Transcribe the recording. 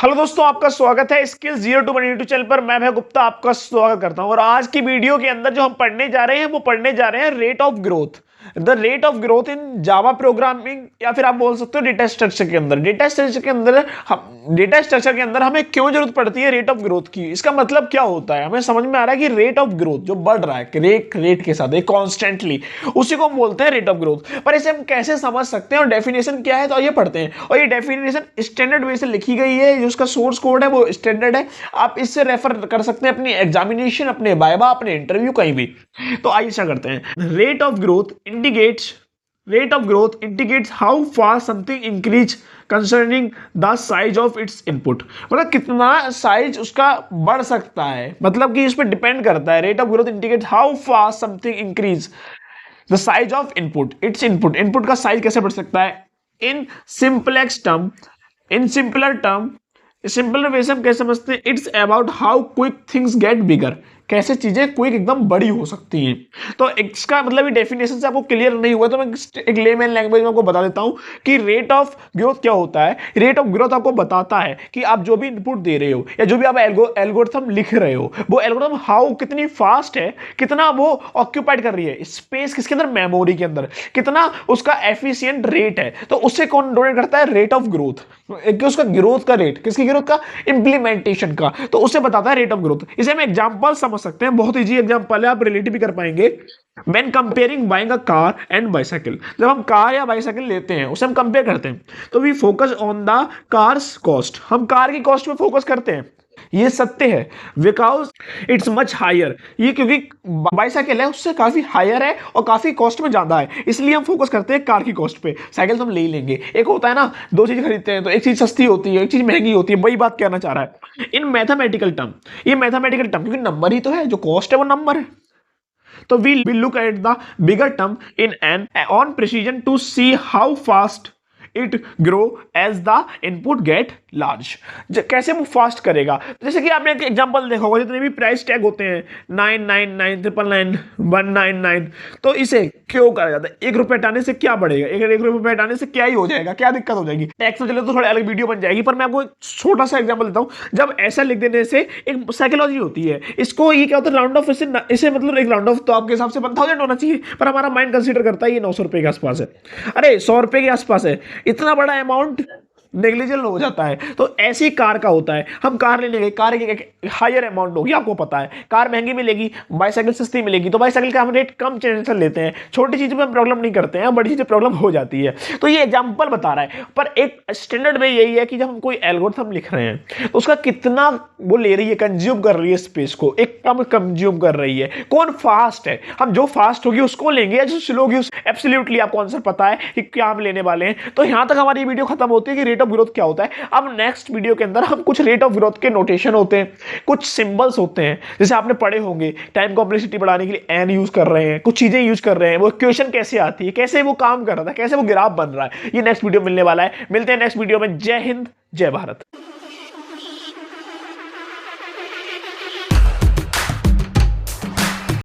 Hello दोस्तों, आपका स्वागत है स्किल्स 0 to 1 यूट्यूब चैनल पर। मैं भय गुप्ता आपका स्वागत करता हूं और आज की वीडियो के अंदर जो हम पढ़ने जा रहे हैं वो पढ़ने जा रहे हैं rate of growth, the rate of growth in Java programming, या फिर आप बोल सकते हो डेटा स्ट्रक्चर के अंदर। डेटा स्ट्रक्चर के अंदर हमें क्यों जरूरत पड़ती है रेट ऑफ ग्रोथ की, इसका मतलब क्या होता है। हमें समझ में आ रहा है कि रेट ऑफ ग्रोथ जो बढ़ रहा है रेट के साथ कॉन्स्टेंटली, उसी को हम बोलते हैं रेट ऑफ ग्रोथ। पर इसे हम कैसे समझ सकते हैं और डेफिनेशन क्या है, तो ये पढ़ते हैं। और ये डेफिनेशन स्टैंडर्ड वे से लिखी गई है, जो उसका सोर्स कोड है वो स्टैंडर्ड है। आप इससे रेफर कर सकते हैं अपनी एग्जामिनेशन, अपने वाइवा, अपने इंटरव्यू, कहीं भी। तो आइए ऐसा करते हैं। Rate of growth indicates how fast something increase concerning the size of its input. मतलब कितना साइज उसका बढ़ सकता है, मतलब कि इस पर डिपेंड करता है। Rate of growth indicates how fast something increase the size of input का साइज कैसे बढ़ सकता है। इन सिंपलर वे से हम कैसे समझते हैं, it's about how quick things get बिगर। कैसे चीजें क्विक एकदम बड़ी हो सकती हैं। तो इसका मतलब ये डेफिनेशन से आपको क्लियर नहीं हुआ तो मैं एक लेमैन लैंग्वेज में आपको बता देता हूं कि रेट ऑफ ग्रोथ क्या होता है। रेट ऑफ ग्रोथ आपको बताता है कि आप जो भी इनपुट दे रहे हो या जो भी आप एल्गोरिथम लिख रहे हो, वो एल्गोरिथम हाउ कितनी फास्ट है, कितना वो ऑक्यूपाइड कर रही है स्पेस, किसके अंदर, मेमोरी के अंदर, कितना उसका एफिशिएंट रेट है। तो उससे कौन डोनेट करता है, रेट ऑफ ग्रोथ। उसका ग्रोथ का रेट, किसकी ग्रोथ का, इंप्लीमेंटेशन का। तो उससे बताता है रेट ऑफ ग्रोथ। इसे हम एग्जांपल समझ सकते हैं, बहुत इजी एग्जांपल है, आप रिलेट भी कर पाएंगे। When comparing buying a car and bicycle, जब हम कार या बाइसाइकिल लेते हैं उसे हम कंपेयर करते हैं, तो we focus on the cars cost. हम कार की कॉस्ट पे फोकस करते हैं, ये सत्य है। बिकॉज इट्स मच हायर, ये क्योंकि बाइसाइकिल है उससे काफी हायर है और काफी कॉस्ट में ज्यादा है, इसलिए हम फोकस करते हैं कार की कॉस्ट पे। साइकिल तो हम ले ही लेंगे। एक होता है ना, दो चीज खरीदते हैं तो एक चीज सस्ती होती है, एक चीज महंगी होती है। वही बात कहना चाह रहा है इन मैथमेटिकल टर्म। ये मैथमेटिकल टर्म क्योंकि नंबर ही तो है, जो कॉस्ट है वो नंबर है। तो we will look at the bigger term in an on precision to see how fast it grow as the input get large। कैसे वो फास्ट करेगा, जैसे कि आपने एक एग्जांपल देखा होगा, जितने भी प्राइस टैग होते हैं 999, 999, 199, तो इसे क्यों करा जाता है। ₹1 हटाने से क्या बढ़ेगा, ₹1 हटाने से क्या ही हो जाएगा, क्या दिक्कत हो जाएगी। टैक्स में चले तो थोड़ी अलग वीडियो बन जाएगी, पर मैं आपको एक छोटा सा एग्जांपल देता हूं। जब ऐसा लिख देने से एक साइकोलॉजी होती है, इसको ये क्या होता है, राउंड ऑफ। इसे मतलब एक राउंड ऑफ तो आपके हिसाब से 1000 होना चाहिए, पर हमारा माइंड कंसीडर करता है ये ₹900 के आसपास है, अरे ₹100 के आसपास है। इतना बड़ा अमाउंट नेग्लिजिबल हो जाता है। तो ऐसी कार का होता है, हम कार लेने गए, कार की हायर अमाउंट होगी, आपको पता है कार महंगी मिलेगी, बाइसाइकिल सस्ती मिलेगी, तो बाइसाइकिल का हम रेट कम चेंज लेते हैं। छोटी चीज में हम प्रॉब्लम नहीं करते हैं, बड़ी चीज प्रॉब्लम हो जाती है। तो ये एग्जांपल बता रहा है, पर एक स्टैंडर्ड में यही है कि जब हम कोई एल्गोरिथम लिख रहे हैं तो उसका कितना वो ले रही है, कंज्यूम कर रही है स्पेस को, एक कम कंज्यूम कर रही है। कौन फास्ट है, हम जो फास्ट होगी उसको लेंगे या जो स्लो होगी उस। एब्सोल्युटली आपको आंसर पता है कि क्या हम लेने वाले हैं। तो यहां तक हमारी वीडियो खत्म होती है कि रेट ऑफ ग्रोथ क्या होता है। अब नेक्स्ट वीडियो के अंदर हम कुछ रेट ऑफ ग्रोथ के नोटेशन होते हैं, कुछ सिंबल्स होते हैं, जैसे आपने पढ़े होंगे टाइम कॉम्प्लेक्सिटी बढ़ाने के लिए एन यूज कर रहे हैं, कुछ चीजें यूज कर रहे हैं, वो इक्वेशन कैसे आती है, कैसे वो काम कर रहा था, कैसे वो ग्राफ बन रहा है, ये नेक्स्ट वीडियो मिलने वाला है। मिलते हैं नेक्स्ट वीडियो में। जय हिंद, जय भारत।